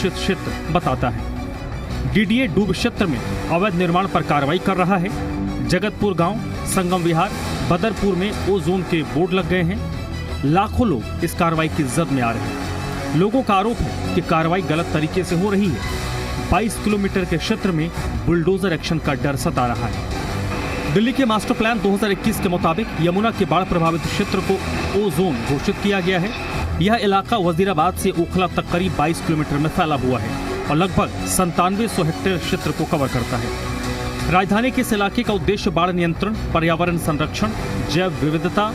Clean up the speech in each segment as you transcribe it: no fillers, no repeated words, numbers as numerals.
दूषित क्षेत्र बताता है। डीडीए डूब क्षेत्र में अवैध निर्माण पर कार्रवाई कर रहा है। जगतपुर गांव, संगम विहार, बदरपुर में ओजोन के बोर्ड लग गए हैं। लाखों लोग इस कार्रवाई की जद में आ रहे हैं। लोगों का आरोप है कि कार्रवाई गलत तरीके से हो रही है। 22 किलोमीटर के क्षेत्र में बुलडोजर एक्शन का डर सता रहा है। दिल्ली के मास्टर प्लान 2021 के मुताबिक यमुना के बाढ़ प्रभावित क्षेत्र को ओजोन घोषित किया गया है। यह इलाका वजीराबाद से ओखला तक करीब 22 किलोमीटर में फैला हुआ है और लगभग 9700 हेक्टेयर क्षेत्र को कवर करता है। राजधानी के इस इलाके का उद्देश्य बाढ़ नियंत्रण, पर्यावरण संरक्षण, जैव विविधता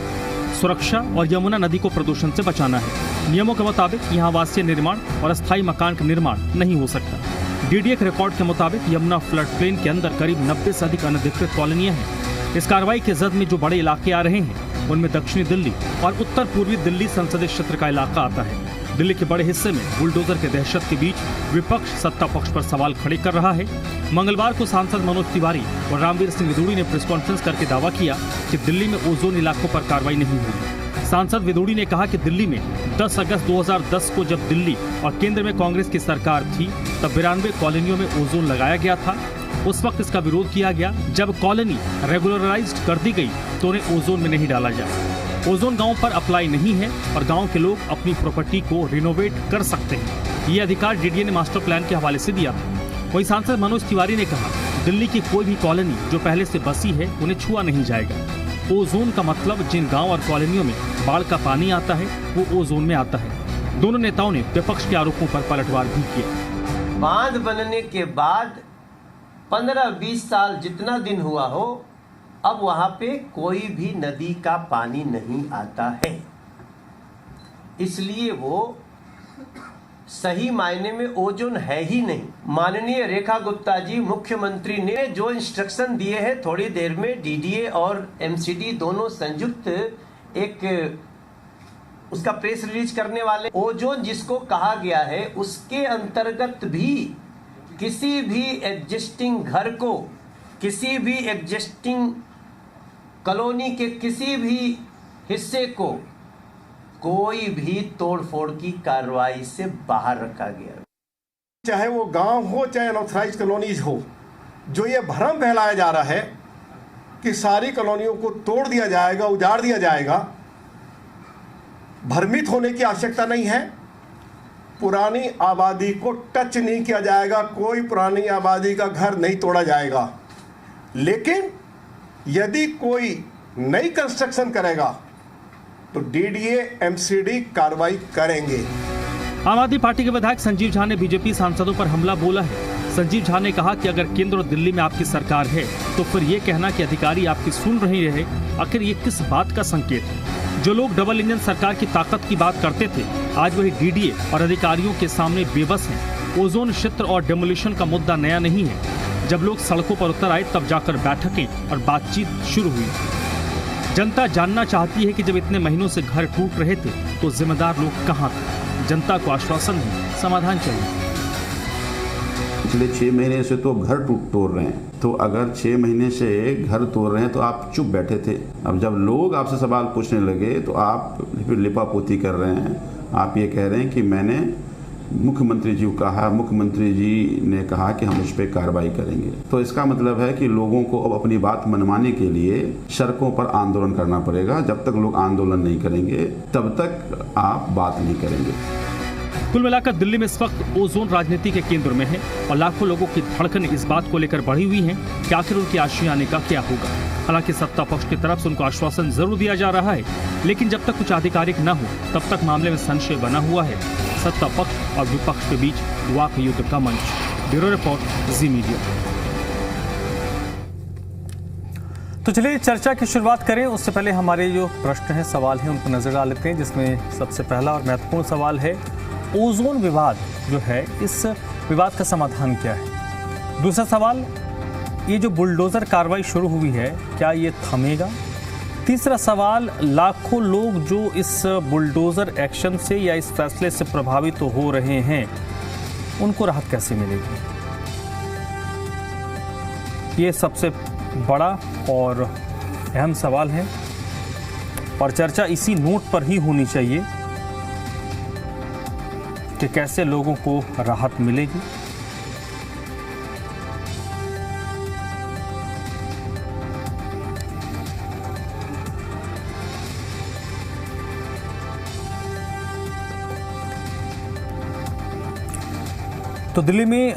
सुरक्षा और यमुना नदी को प्रदूषण से बचाना है। नियमों के मुताबिक यहाँ आवासीय निर्माण और अस्थायी मकान का निर्माण नहीं हो सकता। डीडीए के रिकॉर्ड के मुताबिक यमुना फ्लड प्लेन के अंदर करीब 90 से अधिक अनधिकृत कॉलोनियां हैं। इस कार्रवाई के जद में जो बड़े इलाके आ रहे हैं उनमें दक्षिणी दिल्ली और उत्तर पूर्वी दिल्ली संसदीय क्षेत्र का इलाका आता है। दिल्ली के बड़े हिस्से में बुलडोजर के दहशत के बीच विपक्ष सत्ता पक्ष पर सवाल खड़े कर रहा है। मंगलवार को सांसद मनोज तिवारी और रामवीर सिंह विदुड़ी ने प्रेस कॉन्फ्रेंस करके दावा किया कि दिल्ली में ओजोन इलाकों पर कार्रवाई नहीं होगी। सांसद विदुड़ी ने कहा कि दिल्ली में 10 अगस्त 2010 को जब दिल्ली और केंद्र में कांग्रेस की सरकार थी तब 92 कॉलोनियों में ओजोन लगाया गया था। उस वक्त इसका विरोध किया गया। जब कॉलोनी रेगुलराइज्ड कर दी गई तो उन्हें ओजोन में नहीं डाला जाए। ओजोन गांव पर अप्लाई नहीं है और गांव के लोग अपनी प्रॉपर्टी को रिनोवेट कर सकते हैं। ये अधिकार डीडीए ने मास्टर प्लान के हवाले से दिया था। वहीं सांसद मनोज तिवारी ने कहा, दिल्ली की कोई भी कॉलोनी जो पहले से बसी है उन्हें छुआ नहीं जाएगा। ओजोन का मतलब जिन गांव और कॉलोनियों में बाढ़ का पानी आता है वो ओजोन में आता है। दोनों नेताओं ने विपक्ष के आरोपों पर पलटवार भी किया। बांध बनने के बाद 15-20 साल जितना दिन हुआ हो, अब वहां पे कोई भी नदी का पानी नहीं आता है। इसलिए वो सही मायने में ओजोन है ही नहीं। माननीय रेखा गुप्ता जी मुख्यमंत्री ने जो इंस्ट्रक्शन दिए हैं, थोड़ी देर में डीडीए और एमसीडी दोनों संयुक्त एक उसका प्रेस रिलीज करने वाले। ओजोन जिसको कहा गया है उसके अंतर्गत भी किसी भी एग्जिस्टिंग घर को, किसी भी एग्जिस्टिंग कॉलोनी के किसी भी हिस्से को कोई भी तोड़फोड़ की कार्रवाई से बाहर रखा गया। चाहे वो गांव हो चाहे अनऑथराइज्ड कॉलोनीज हो, जो ये भ्रम फैलाया जा रहा है कि सारी कॉलोनियों को तोड़ दिया जाएगा, उजाड़ दिया जाएगा, भ्रमित होने की आवश्यकता नहीं है। पुरानी आबादी को टच नहीं किया जाएगा, कोई पुरानी आबादी का घर नहीं तोड़ा जाएगा। लेकिन यदि कोई नई कंस्ट्रक्शन करेगा तो डीडीए एमसीडी कार्रवाई करेंगे। आम आदमी पार्टी के विधायक संजीव झा ने बीजेपी सांसदों पर हमला बोला है। संजीव झा ने कहा कि अगर केंद्र और दिल्ली में आपकी सरकार है तो फिर ये कहना कि अधिकारी आपकी सुन नहीं रहे, आखिर ये किस बात का संकेत है? जो लोग डबल इंजन सरकार की ताकत की बात करते थे, आज वही डीडीए और अधिकारियों के सामने बेबस हैं। ओजोन क्षेत्र और डेमोलिशन का मुद्दा नया नहीं है। जब लोग सड़कों पर उतर आए तब जाकर बैठकें और बातचीत शुरू हुई। जनता जानना चाहती है कि जब इतने महीनों से घर टूट रहे थे तो जिम्मेदार लोग कहां थे? जनता को आश्वासन है, समाधान चाहिए। पिछले 6 महीने से तो घर तोड़ रहे हैं, तो अगर 6 महीने से घर तोड़ रहे हैं तो आप चुप बैठे थे। अब जब लोग आपसे सवाल पूछने लगे तो आप फिर लिपापोती कर रहे हैं। आप ये कह रहे हैं कि मैंने मुख्यमंत्री जी को कहा, मुख्यमंत्री जी ने कहा कि हम उस पर कार्रवाई करेंगे। तो इसका मतलब है कि लोगों को अब अपनी बात मनवाने के लिए सड़कों पर आंदोलन करना पड़ेगा। जब तक लोग आंदोलन नहीं करेंगे तब तक आप बात नहीं करेंगे। कुल मिलाकर दिल्ली में इस वक्त ओजोन राजनीति के केंद्र में है और लाखों लोगों की धड़कन इस बात को लेकर बढ़ी हुई है कि आखिर उनकी आशियाने का क्या होगा। हालांकि सत्ता पक्ष की तरफ से उनको आश्वासन जरूर दिया जा रहा है, लेकिन जब तक कुछ आधिकारिक न हो तब तक मामले में संशय बना हुआ है। सत्ता पक्ष और विपक्ष के बीच वाक युद्ध का मंच। ब्यूरो रिपोर्ट, जी मीडिया। तो चलिए चर्चा की शुरुआत करें। उससे पहले हमारे जो प्रश्न हैं, सवाल हैं, उनको नजर डाल लेते हैं, जिसमें सबसे पहला और महत्वपूर्ण सवाल है, ओजोन विवाद जो है, इस विवाद का समाधान क्या है? दूसरा सवाल, ये जो बुलडोजर कार्रवाई शुरू हुई है क्या ये थमेगा? तीसरा सवाल, लाखों लोग जो इस बुलडोजर एक्शन से या इस फैसले से प्रभावित हो रहे हैं, उनको राहत कैसे मिलेगी? ये सबसे बड़ा और अहम सवाल है और चर्चा इसी नोट पर ही होनी चाहिए कि कैसे लोगों को राहत मिलेगी। तो दिल्ली में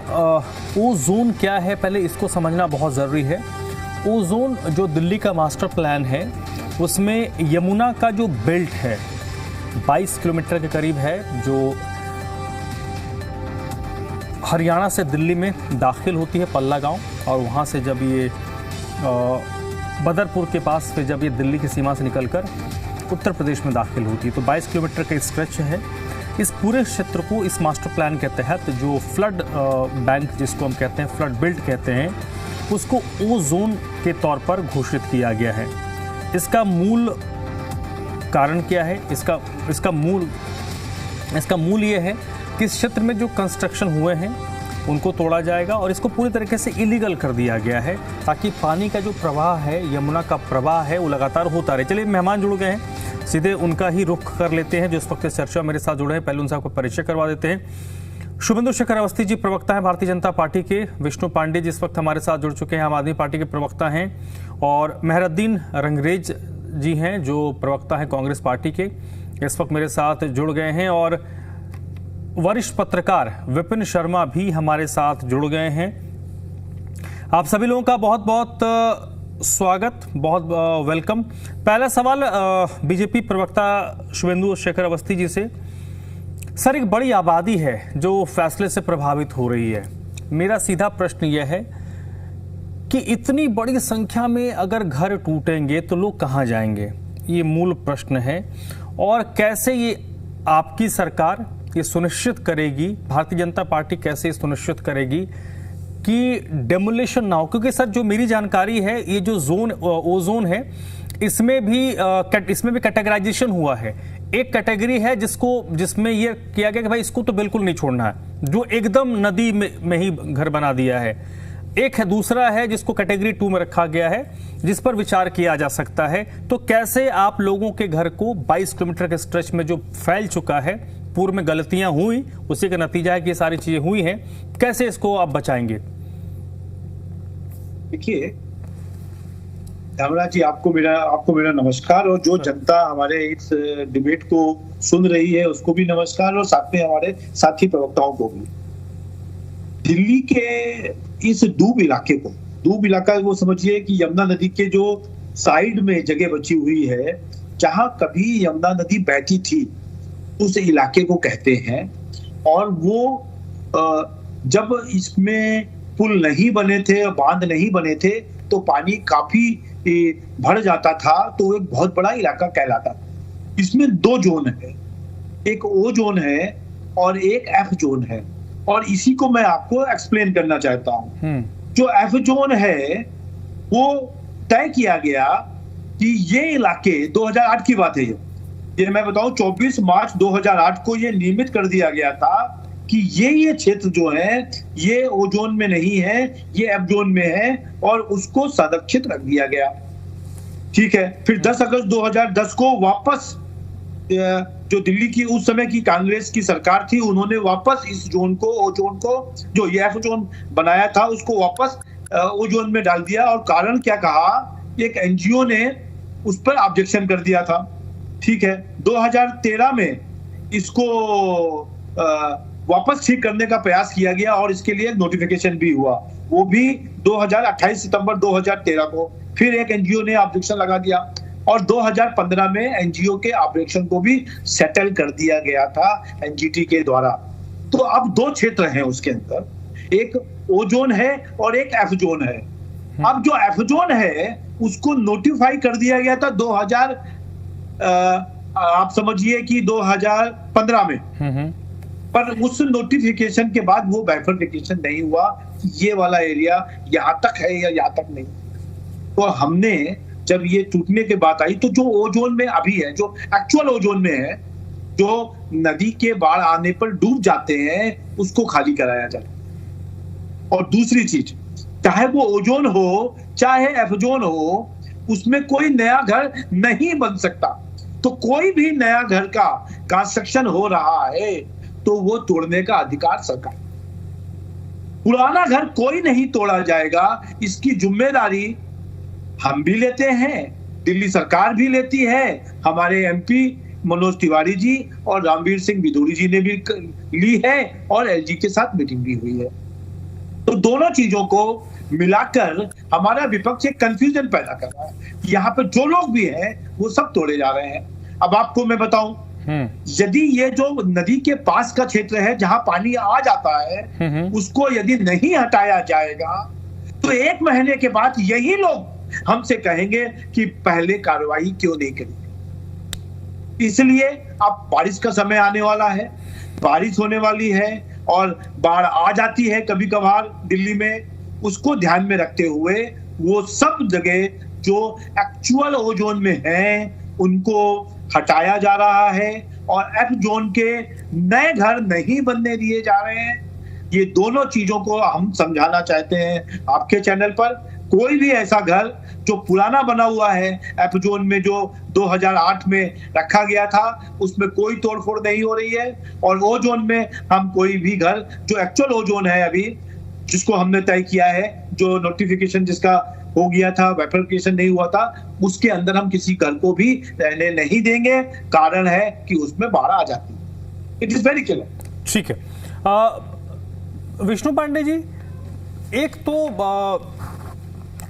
ओजोन क्या है, पहले इसको समझना बहुत ज़रूरी है। ओजोन जो दिल्ली का मास्टर प्लान है उसमें यमुना का जो बेल्ट है 22 किलोमीटर के करीब है, जो हरियाणा से दिल्ली में दाखिल होती है पल्ला गांव, और वहां से जब ये बदरपुर के पास फिर जब ये दिल्ली की सीमा से निकलकर उत्तर प्रदेश में दाखिल होती है, तो 22 किलोमीटर का स्ट्रेच है। इस पूरे क्षेत्र को इस मास्टर प्लान के तहत जो फ्लड बैंक जिसको हम कहते हैं, फ्लड बेल्ट कहते हैं, उसको ओजोन के तौर पर घोषित किया गया है। इसका मूल कारण क्या है? इसका मूल ये है कि इस क्षेत्र में जो कंस्ट्रक्शन हुए हैं उनको तोड़ा जाएगा और इसको पूरी तरीके से इलीगल कर दिया गया है, ताकि पानी का जो प्रवाह है, यमुना का प्रवाह है, वो लगातार होता रहे। चलिए, मेहमान जुड़ गए हैं, सीधे उनका ही रुख कर लेते हैं जो इस वक्त इस चर्चा मेरे साथ जुड़े हैं। पहले उनसे आपको परिचय करवा देते हैं। शुभेंदु शेखर अवस्थी जी प्रवक्ता हैं भारतीय जनता पार्टी के, विष्णु पांडे जी इस वक्त हमारे साथ जुड़ चुके हैं, आम आदमी पार्टी के प्रवक्ता हैं, और मेहरुद्दीन रंगरेज जी हैं जो प्रवक्ता हैं कांग्रेस पार्टी के, इस वक्त मेरे साथ जुड़ गए हैं, और वरिष्ठ पत्रकार विपिन शर्मा भी हमारे साथ जुड़ गए हैं। आप सभी लोगों का बहुत बहुत स्वागत, बहुत वेलकम। पहला सवाल बीजेपी प्रवक्ता शुभेंदु शेखर अवस्थी जी से। सर, एक बड़ी आबादी है जो फैसले से प्रभावित हो रही है। मेरा सीधा प्रश्न यह है कि इतनी बड़ी संख्या में अगर घर टूटेंगे तो लोग कहां जाएंगे? ये मूल प्रश्न है। और कैसे ये आपकी सरकार ये सुनिश्चित करेगी, भारतीय जनता पार्टी कैसे सुनिश्चित करेगी कि डेमोलिशन ना हो? क्योंकि सर, जो मेरी जानकारी है, ये जो ओजोन है इसमें भी कैटेगराइजेशन हुआ है। एक कैटेगरी है जिसमें ये किया गया कि भाई इसको तो बिल्कुल नहीं छोड़ना है, जो एकदम नदी में ही घर बना दिया है। एक है, दूसरा है जिसको कैटेगरी 2 में रखा गया है, जिस पर विचार किया जा सकता है। तो कैसे आप लोगों के घर को 22 किलोमीटर के स्ट्रेच में जो फैल चुका है, पूर्व में गलतियां हुई, उसी का नतीजा है कि ये सारी चीजें हुई हैं, कैसे इसको आप बचाएंगे? देखिए धर्मराज जी, आपको मेरा नमस्कार, और जो जनता हमारे इस डिबेट को सुन रही है उसको भी नमस्कार, और साथ में हमारे साथी प्रवक्ताओं को भी। दिल्ली के इस दूब इलाका वो समझिए कि यमुना नदी के जो साइड में जगह बची हुई है, जहां कभी यमुना नदी बहती थी, उस इलाके को कहते हैं। और वो जब इसमें पुल नहीं बने थे, बांध नहीं बने थे, तो पानी काफी भर जाता था, तो एक बहुत बड़ा इलाका कहलाता था। इसमें 2 जोन है, एक ओ जोन है और एक एफ जोन है, और इसी को मैं आपको एक्सप्लेन करना चाहता हूं। जो एफ जोन है वो तय किया गया कि ये इलाके 2008 की बात है, ये मैं बताऊं 24 मार्च 2008 को ये नियमित कर दिया गया था कि ये क्षेत्र जो है ये ओ जोन में नहीं है, ये एफ जोन में है, और उसको संरक्षित रख दिया गया। ठीक है। फिर 10 अगस्त 2010 को वापस जो दिल्ली की उस समय की कांग्रेस की सरकार थी, उन्होंने वापस इस जोन को, ओ जोन को, जो ये एफ जोन बनाया था, उसको वापस ओ जोन में डाल दिया। और कारण क्या कहा, एक एनजीओ ने उस पर ऑब्जेक्शन कर दिया था। ठीक है। 2013 में इसको वापस ठीक करने का प्रयास किया गया और इसके लिए नोटिफिकेशन भी हुआ, वो भी 28 सितंबर 2013 को। फिर एक एनजीओ ने ऑब्जेक्शन लगा दिया और 2015 में एनजीओ के ऑब्जेक्शन को भी सेटल कर दिया गया था एनजीटी के द्वारा। तो अब 2 क्षेत्र हैं उसके अंदर, एक ओ जोन है और एक एफ जोन है। अब जो एफ जोन है उसको नोटिफाई कर दिया गया था 2000 आप समझिए कि 2015 में, पर उस नोटिफिकेशन के बाद वो बाइफर्केशन नहीं हुआ कि ये वाला एरिया यहां तक है या यहां तक नहीं। तो हमने जब ये टूटने की बात आई तो जो ओ जोन में अभी है, जो एक्चुअल ओ जोन में है, जो नदी के बाढ़ आने पर डूब जाते हैं, उसको खाली कराया जाए। और दूसरी चीज, चाहे वो ओ जोन हो चाहे एफ जोन हो, उसमें कोई नया घर नहीं बन सकता। तो कोई भी नया घर का कंस्ट्रक्शन हो रहा है तो वो तोड़ने का अधिकार सरकार। पुराना घर कोई नहीं तोड़ा जाएगा, इसकी जिम्मेदारी हम भी लेते हैं, दिल्ली सरकार भी लेती है, हमारे एमपी मनोज तिवारी जी और रामवीर सिंह बिधूड़ी जी ने भी ली है और एलजी के साथ मीटिंग भी हुई है। तो दोनों चीजों को मिलाकर हमारा विपक्ष एक कंफ्यूजन पैदा कर रहा है। यहाँ पे जो लोग भी हैं वो सब तोड़े जा रहे हैं। अब आपको मैं बताऊं, यदि ये जो नदी के पास का क्षेत्र है जहां पानी आ जाता है उसको यदि नहीं हटाया जाएगा तो 1 महीने के बाद यही लोग हमसे कहेंगे कि पहले कार्रवाई क्यों नहीं करी। इसलिए अब बारिश का समय आने वाला है, बारिश होने वाली है और बाढ़ आ जाती है कभी कभार दिल्ली में, उसको ध्यान में रखते हुए वो सब जगह जो एक्चुअल ओ जोन में हैं उनको हटाया जा रहा है और एफ जोन के नए घर नहीं बनने दिए जा रहे हैं। ये दोनों चीजों को हम समझाना चाहते हैं आपके चैनल पर। कोई भी ऐसा घर जो पुराना बना हुआ है एफ जोन में जो 2008 में रखा गया था उसमें कोई तोड़फोड़ नहीं हो रही है, और ओ जोन में हम कोई भी घर जो एक्चुअल ओ जोन है अभी जिसको हमने तय किया है, जो नोटिफिकेशन जिसका हो गया था, वेरिफिकेशन नहीं हुआ था, उसके अंदर हम किसी घर को भी रहने नहीं देंगे। कारण है कि उसमें बाढ़ आ जाती है। It is very clear. ठीक है विष्णु पांडे जी, एक तो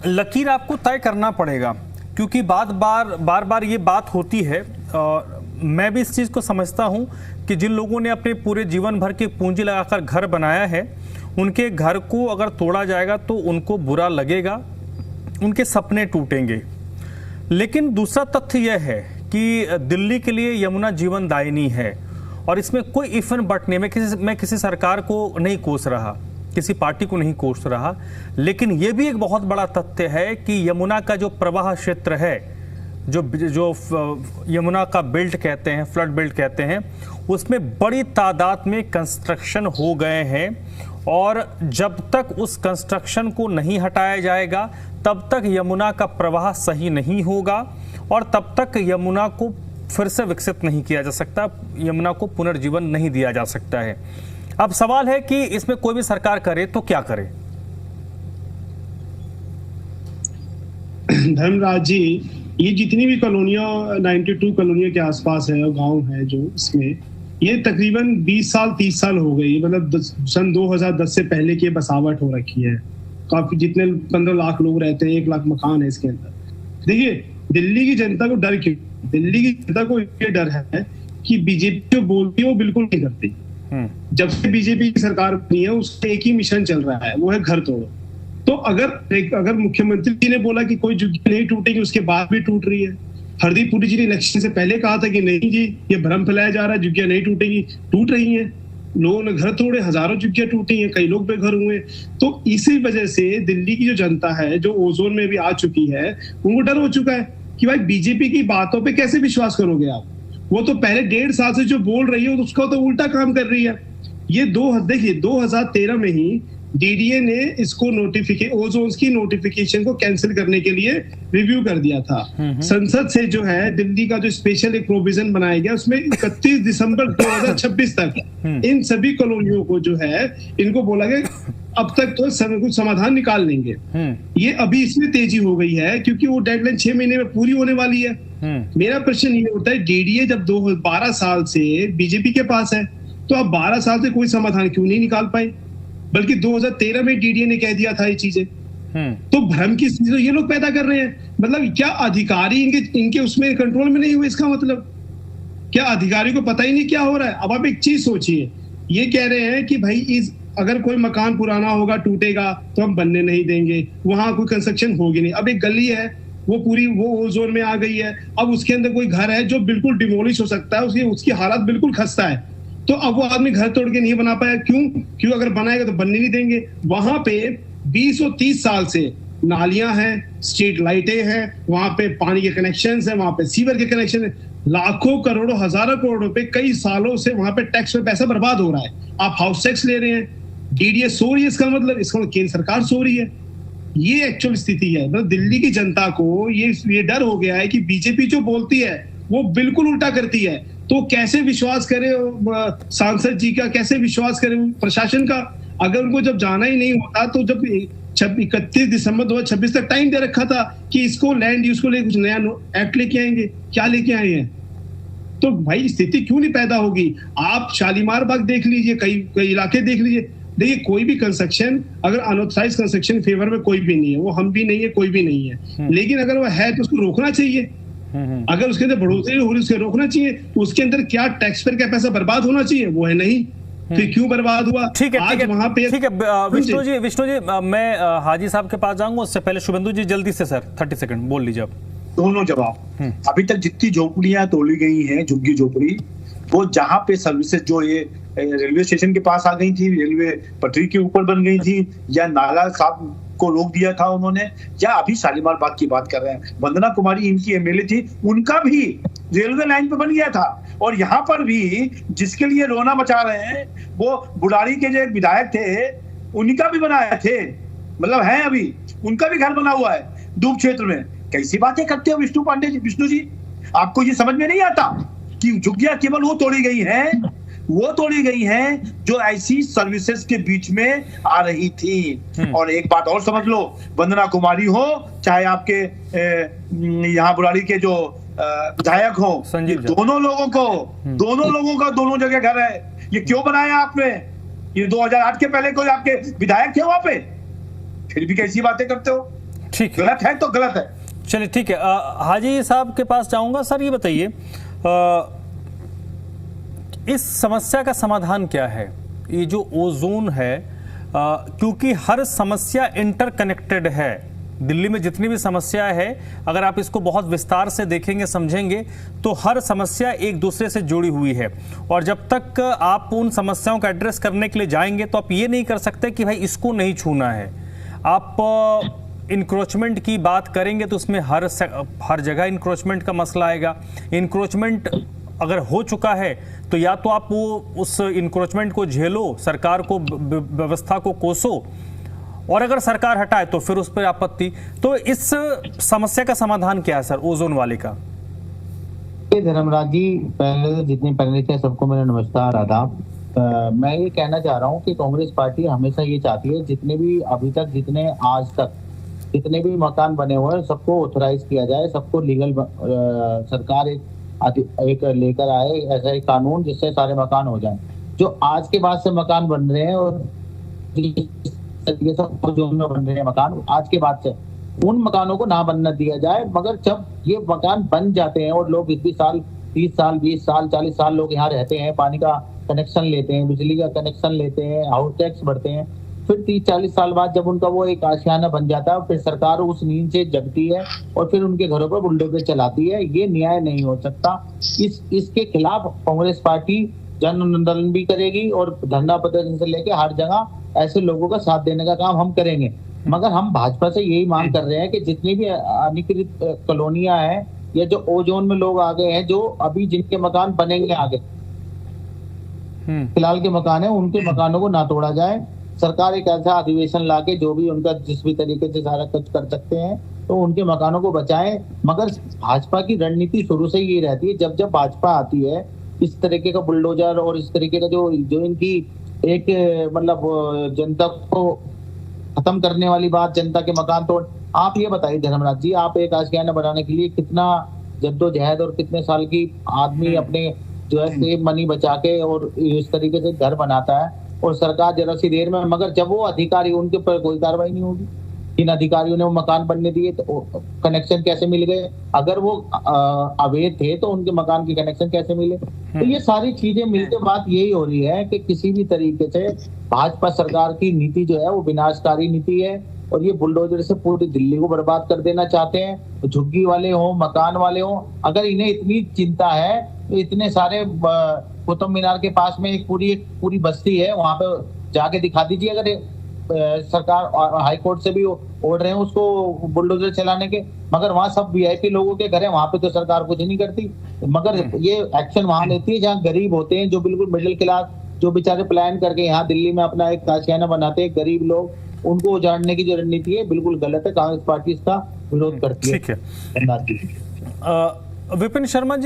लकीर आपको तय करना पड़ेगा क्योंकि बार बार ये बात होती है। मैं भी इस चीज को समझता हूं कि जिन लोगों ने अपने पूरे जीवन भर की पूंजी लगाकर घर बनाया है उनके घर को अगर तोड़ा जाएगा तो उनको बुरा लगेगा, उनके सपने टूटेंगे। लेकिन दूसरा तथ्य यह है कि दिल्ली के लिए यमुना जीवनदायिनी है और इसमें कोई इफ एंड बट नहीं। मैं किसी सरकार को नहीं कोस रहा, किसी पार्टी को नहीं कोस रहा, लेकिन यह भी एक बहुत बड़ा तथ्य है कि यमुना का जो प्रवाह क्षेत्र है, जो यमुना का बेल्ट कहते हैं, फ्लड बेल्ट कहते हैं, उसमें बड़ी तादाद में कंस्ट्रक्शन हो गए हैं और जब तक उस कंस्ट्रक्शन को नहीं हटाया जाएगा तब तक यमुना का प्रवाह सही नहीं होगा और तब तक यमुना को फिर से विकसित नहीं किया जा सकता, यमुना को पुनर्जीवन नहीं दिया जा सकता है। अब सवाल है कि इसमें कोई भी सरकार करे तो क्या करे? धर्मराज जी, ये जितनी भी कॉलोनियां 92 कॉलोनियों के आसपास है और गांव है जो इसमें, ये तकरीबन 20 साल 30 साल हो गई, मतलब सन 2010 से पहले की बसावट हो रखी है। काफी जितने 15 लाख लोग रहते हैं, 1 लाख मकान है इसके अंदर। देखिए दिल्ली की जनता को डर क्यों? दिल्ली की जनता को ये डर है कि बीजेपी जो बोलती है वो बिल्कुल नहीं करती। जब से बीजेपी की सरकार बनी है उसका एक ही मिशन चल रहा है, वो है घर तोड़ो। तो अगर मुख्यमंत्री जी ने बोला कि कोई झुग्गी नहीं टूटेगी, उसके बाद भी टूट रही है। हरदीप पुरी जी ने इलेक्शन से पहले कहा था कि नहीं जी ये भ्रम फैलाया जा रहा है, झुग्गियां नहीं टूटेगी, टूट रही हैं। लोगों ने घर तोड़े, हजारों झुग्गियां टूटी हैं, कई लोग बेघर हुए। तो इसी वजह से दिल्ली की जो जनता है जो ओजोन में भी आ चुकी है, उनको डर हो चुका है कि भाई बीजेपी की बातों पे कैसे विश्वास करोगे आप? वो तो पहले 1.5 साल से जो बोल रही है उसका तो उल्टा काम कर रही है। ये देखिए 2013 में ही डीडीए ने इसको ओजोन की नोटिफिकेशन को कैंसिल करने के लिए रिव्यू कर दिया था। संसद से जो है दिल्ली का जो स्पेशल एक प्रोविजन बनाया गया उसमें 31 दिसंबर 2026 तक इन सभी कॉलोनियों को जो है इनको बोला गया अब तक तो कुछ समाधान निकाल लेंगे। ये अभी इसमें तेजी हो गई है क्योंकि वो डेडलाइन 6 महीने में पूरी होने वाली है। मेरा प्रश्न ये होता है डीडीए जब 12 साल से बीजेपी के पास है तो अब 12 साल से कोई समाधान क्यों नहीं निकाल पाए? बल्कि 2013 में डीडीए ने कह दिया था ये चीजें। तो भ्रम की चीजें ये लोग पैदा कर रहे हैं। मतलब क्या अधिकारी इनके उसमें कंट्रोल में नहीं हुए? इसका मतलब क्या अधिकारी को पता ही नहीं क्या हो रहा है? अब आप एक चीज सोचिए, ये कह रहे हैं कि भाई अगर कोई मकान पुराना होगा टूटेगा तो हम बनने नहीं देंगे, वहां कोई कंस्ट्रक्शन होगी नहीं। अब एक गली है वो पूरी वो ओजोन में आ गई है, अब उसके अंदर कोई घर है जो बिल्कुल डिमोलिश हो सकता है, उसकी हालत बिल्कुल खस्ता है, तो अब वो आदमी घर तोड़ के नहीं बना पाया। क्यों? अगर बनाएगा तो बनने नहीं देंगे। वहां पे 20 और 30 साल से नालियां हैं, स्ट्रीट लाइटें हैं, वहां पे पानी के कनेक्शंस हैं, वहां पे सीवर के कनेक्शन है, लाखों करोड़ों हजारों करोड़ रुपए कई सालों से वहां पे टैक्स में पैसा बर्बाद हो रहा है। आप हाउस टैक्स ले रहे हैं, डीडीए सो रही है, इसका मतलब केंद्र सरकार सो रही है। ये एक्चुअल स्थिति है। मतलब दिल्ली की जनता को ये डर हो गया है कि बीजेपी जो बोलती है वो बिल्कुल उल्टा करती है। तो कैसे विश्वास करे सांसद जी का, कैसे विश्वास करे प्रशासन का? अगर उनको जब जाना ही नहीं होता तो जब 31 दिसंबर 2026 तक टाइम दे रखा था कि इसको लैंड यूज को लेकर कुछ नया एक्ट लेके आएंगे, क्या लेके आए हैं? तो भाई स्थिति क्यों नहीं पैदा होगी? आप शालीमार बाग देख लीजिए, कई इलाके देख लीजिए, देखिए कोई भी कंस्ट्रक्शन अगर अनऑथराइज कंस्ट्रक्शन फेवर में कोई भी नहीं है, वो हम भी नहीं है, कोई भी नहीं है, लेकिन अगर वो है तो उसको रोकना चाहिए। अगर उसके अंदर बढ़ोतरी हो रही है उसको रोकना चाहिए। तो उसके अंदर क्या टैक्स पेयर का पैसा बर्बाद होना चाहिए? वो है नहीं, फिर क्यों बर्बाद हुआ? ठीक है, आज वहां पे ठीक है। विष्णु जी मैं हाजी साहब के पास जाऊंगा, उससे पहले शुभेंदु जी जल्दी से सर 30 सेकंड बोल लीजिए आप। दोनों जवाब। अभी तक जितनी झोपड़ियां तोड़ी गई हैं, झुग्गी झोपड़ी, वो जहां पे सर्विसेज जो ये रेलवे स्टेशन के पास आ गई थी, रेलवे पटरी के ऊपर बन गई थी, या नाला साहब को रोक दिया था उन्होंने, या अभी शालीमार बाग की बात कर रहे हैं, वंदना कुमारी इनकी एमएलए थी, उनका भी रेलवे लाइन पे बन गया था। और यहाँ पर भी जिसके लिए रोना मचा रहे हैं वो बुढ़ारी के जो विधायक थे, उनका भी बनाए थे, मतलब है अभी उनका भी घर बना हुआ है दूब क्षेत्र में। कैसी बातें करते हो विष्णु पांडे जी, विष्णु जी? आपको ये समझ में नहीं आता कि झुग्गियां केवल वो तोड़ी गई हैं जो ऐसी सर्विसेज के बीच में आ रही थी। और एक बात और समझ लो, वंदना कुमारी हो चाहे आपके यहाँ बुराड़ी के जो विधायक हो, दोनों लोगों का दोनों जगह घर है। ये क्यों बनाया आपने? ये 2008 के पहले कोई आपके विधायक थे वहां पे, फिर भी कैसी बातें करते हो? ठीक, गलत है तो गलत है। चलिए ठीक है, हाजी साहब के पास जाऊंगा। सर ये बताइए, इस समस्या का समाधान क्या है? ये जो ओजोन है, क्योंकि हर समस्या इंटरकनेक्टेड है, दिल्ली में जितनी भी समस्या है अगर आप इसको बहुत विस्तार से देखेंगे समझेंगे तो हर समस्या एक दूसरे से जुड़ी हुई है। और जब तक आप उन समस्याओं का एड्रेस करने के लिए जाएंगे तो आप ये नहीं कर सकते कि भाई इसको नहीं छूना है। आप इंक्रोचमेंट की बात करेंगे तो उसमें हर जगह इंक्रोचमेंट का मसला आएगा। इंक्रोचमेंट अगर हो चुका है तो या तो आप वो उस इंक्रोचमेंट को झेलो, सरकार को व्यवस्था को कोसो, और अगर सरकार हटाए तो फिर उस पर आपत्ति। तो इस समस्या का समाधान क्या है सर ओजोन वाले का? धर्मराज जी, पहले तो जितने पैनलिस्ट हैं सबको मेरा नमस्कार, आदाब। मैं ये कहना चाह रहा हूँ कि कांग्रेस पार्टी हमेशा ये चाहती है जितने भी अभी तक आज तक जितने भी मकान बने हुए हैं सबको ऑथराइज किया जाए, सबको लीगल सरकार एक लेकर आए ऐसा एक कानून जिससे सारे मकान हो जाएं। जो आज के बाद से मकान बन रहे हैं और ये सब जोन में बन रहे हैं मकान, आज के बाद से उन मकानों को ना बनना दिया जाए। मगर जब ये मकान बन जाते हैं और लोग 20 साल 30 साल 20 साल 40 साल लोग यहाँ रहते हैं, पानी का कनेक्शन लेते हैं, बिजली का कनेक्शन लेते हैं, हाउस टैक्स भरते हैं, फिर 30-40 साल बाद जब उनका वो एक आशियाना बन जाता है फिर सरकार उस नींद से जगती है और फिर उनके घरों पर बुलडोजर चलाती है। ये न्याय नहीं हो सकता। इसके खिलाफ कांग्रेस पार्टी जन आंदोलन भी करेगी और धरना प्रदर्शन से लेकर हर जगह ऐसे लोगों का साथ देने का काम हम करेंगे। मगर हम भाजपा से यही मांग कर रहे हैं कि जितनी भी अनधिकृत कॉलोनियां हैं या जो ओजोन में लोग आ गए हैं, जो अभी जिनके मकान बनेंगे आगे फिलहाल के मकान है, उनके मकानों को ना तोड़ा जाए। सरकार एक ऐसा अधिवेशन लाके जो भी उनका जिस भी तरीके से सारा कुछ कर सकते हैं तो उनके मकानों को बचाएं। मगर भाजपा की रणनीति शुरू से ये रहती है, जब भाजपा आती है इस तरीके का बुलडोजर और इस तरीके का जो इनकी एक मतलब जनता को खत्म करने वाली बात, जनता के मकान तोड़। आप ये बताइए धर्मराज जी, आप एक आशियाना बनाने के लिए कितना जद्दोजहद और कितने साल की आदमी अपने जो है सेव मनी बचा के और इस तरीके से घर बनाता है और सरकार जरा सी देर में, मगर जब वो अधिकारी उनके ऊपर कोई कार्रवाई नहीं होगी। इन अधिकारियों ने वो मकान बनने दिए तो कनेक्शन कैसे मिल गए? अगर वो अवैध थे तो उनके मकान के कनेक्शन कैसे मिले? तो ये सारी चीजें मिलकर बात यही हो रही है कि किसी भी तरीके से भाजपा सरकार की नीति जो है वो विनाशकारी नीति है और ये बुलडोजर से पूरी दिल्ली को बर्बाद कर देना चाहते हैं। झुग्गी वाले हो, मकान वाले हो, अगर इन्हें इतनी चिंता है तो इतने सारे कुतुब मीनार के पास में एक पूरी बस्ती है, वहां पे जाके दिखा दीजिए। अगर सरकार हाई कोर्ट से भी ऑर्डर है उसको बुलडोजर चलाने के, मगर वहाँ सब वीआईपी लोगों के घर है, वहां पे तो सरकार कुछ नहीं करती। मगर ये एक्शन वहां लेती है जहाँ गरीब होते हैं, जो बिल्कुल मिडिल क्लास, जो बेचारे प्लान करके यहाँ दिल्ली में अपना एक आशियाना बनाते हैं, गरीब लोग, उनको उजाड़ने की जो रणनीति है बिल्कुल गलत है। कांग्रेस पार्टी इसका विरोध करती है। ठीक है, विपिन शर्मा जी।